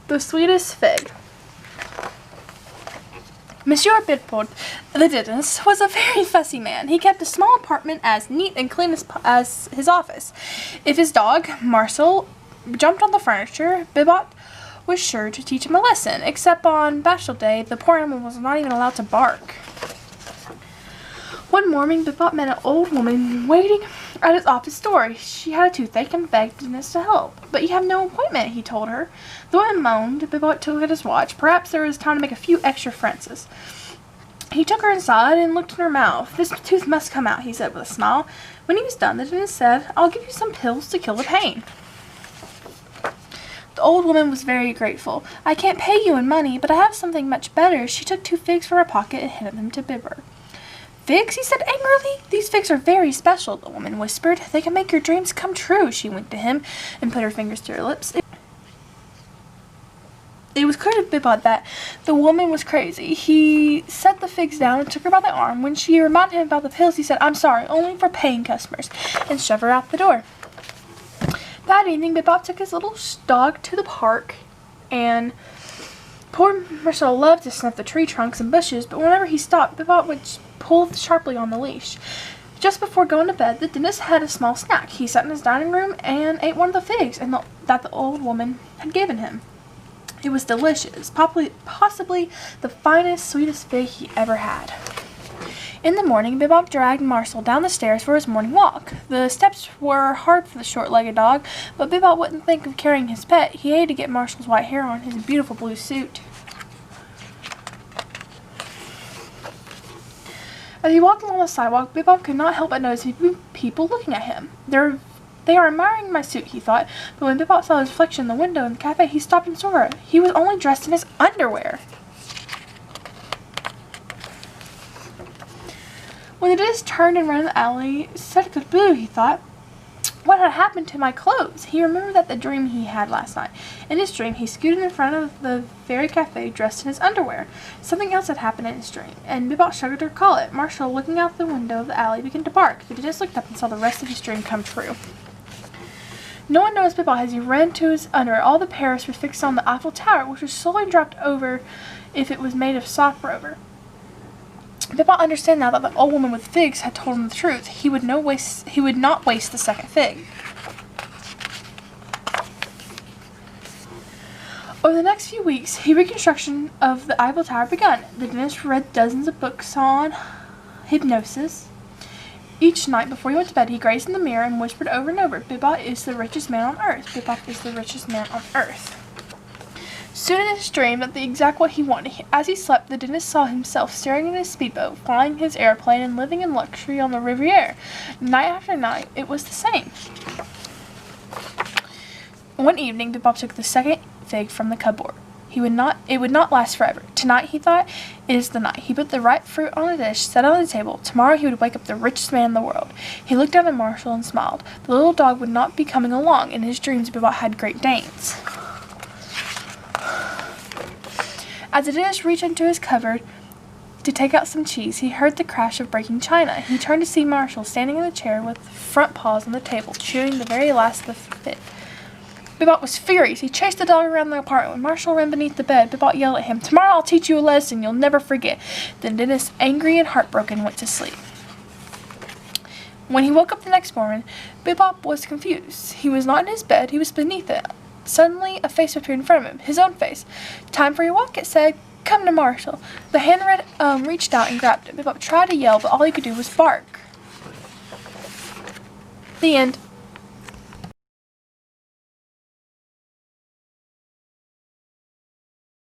The Sweetest Fig. Monsieur Bidford, the dentist, was a very fussy man. He kept a small apartment as neat and clean as his office. If his dog, Marcel, jumped on the furniture, Bibot was sure to teach him a lesson. Except on Bachelor Day, the poor animal was not even allowed to bark. One morning, Bibot met an old woman waiting at his office door. She had a toothache and begged Dennis to help. But you have no appointment, he told her. The woman moaned. Bibot took at his watch. Perhaps there was time to make a few extra Frances. He took her inside and looked in her mouth. This tooth must come out, he said with a smile. When he was done, the dentist said, I'll give you some pills to kill the pain. The old woman was very grateful. I can't pay you in money, but I have something much better. She took 2 figs from her pocket and handed them to Bibber. Figs? He said angrily. These figs are very special, the woman whispered. They can make your dreams come true. She winked at him and put her fingers to her lips. It was clear to Bibot that the woman was crazy. He set the figs down and took her by the arm. When she reminded him about the pills, he said, I'm sorry, only for paying customers, and shoved her out the door. That evening, Bibot took his little dog to the park, and poor Marcel loved to sniff the tree trunks and bushes, but whenever he stopped, Bibot would pull sharply on the leash. Just before going to bed, the dentist had a small snack. He sat in his dining room and ate one of the figs that the old woman had given him. It was delicious, possibly the finest, sweetest fig he ever had. In the morning, Bibot dragged Marcel down the stairs for his morning walk. The steps were hard for the short-legged dog, but Bibot wouldn't think of carrying his pet. He hated to get Marcel's white hair on his beautiful blue suit. As he walked along the sidewalk, Bibot could not help but notice people looking at him. They are admiring my suit, he thought, but when Bibot saw his reflection in the window in the cafe, he stopped and saw her. He was only dressed in his underwear. When the dentist turned and ran the alley, such a boo, he thought. What had happened to my clothes? He remembered that the dream he had last night. In his dream, he scooted in front of the very cafe dressed in his underwear. Something else had happened in his dream, and Bibot shuddered to recall it. Marcel, looking out the window of the alley, began to bark. The dentist looked up and saw the rest of his dream come true. No one noticed Bibot as he ran to his underwear. All the Paris were fixed on the Eiffel Tower, which was slowly dropped over if it was made of soft rubber. Bibot understood now that the old woman with figs had told him the truth. He would not waste the second fig. Over the next few weeks, reconstruction of the Eiffel Tower begun. The dentist read dozens of books on hypnosis. Each night before he went to bed, he gazed in the mirror and whispered over and over, Bibot is the richest man on earth. Bibot is the richest man on earth. Soon in his dream, that the exact what he wanted. As he slept, the dentist saw himself staring in his speedboat, flying his airplane, and living in luxury on the Riviera. Night after night, it was the same. One evening, Bibot took the second fig from the cupboard. It would not last forever. Tonight, he thought, it is the night. He put the ripe fruit on a dish, set it on the table. Tomorrow, he would wake up the richest man in the world. He looked down at Marcel and smiled. The little dog would not be coming along. In his dreams, Bibot had Great Danes. As the dentist reached into his cupboard to take out some cheese, he heard the crash of breaking china. He turned to see Marcel standing in the chair with front paws on the table, chewing the very last of the fig. Bibot was furious. He chased the dog around the apartment. When Marcel ran beneath the bed, Bibot yelled at him, Tomorrow I'll teach you a lesson you'll never forget. The dentist, angry and heartbroken, went to sleep. When he woke up the next morning, Bibot was confused. He was not in his bed, he was beneath it. Suddenly, a face appeared in front of him, his own face. Time for your walk, it said. Come to Marcel. The hand reached out and grabbed him. Bibot tried to yell, but all he could do was bark. The end.